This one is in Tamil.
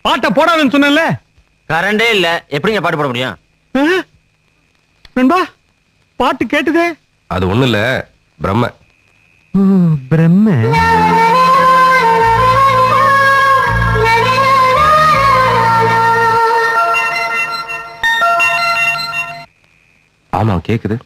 பாட்டை போடாதுன்னு சொன்னேன்ல. கரண்டே இல்ல, எப்படிங்க பாட்டு போட முடியும்? நண்பா, பாட்டு கேட்டுதே. அது ஒண்ணு இல்ல, பிரம்ம. பிரம்ம. ஆமா கேக்குது.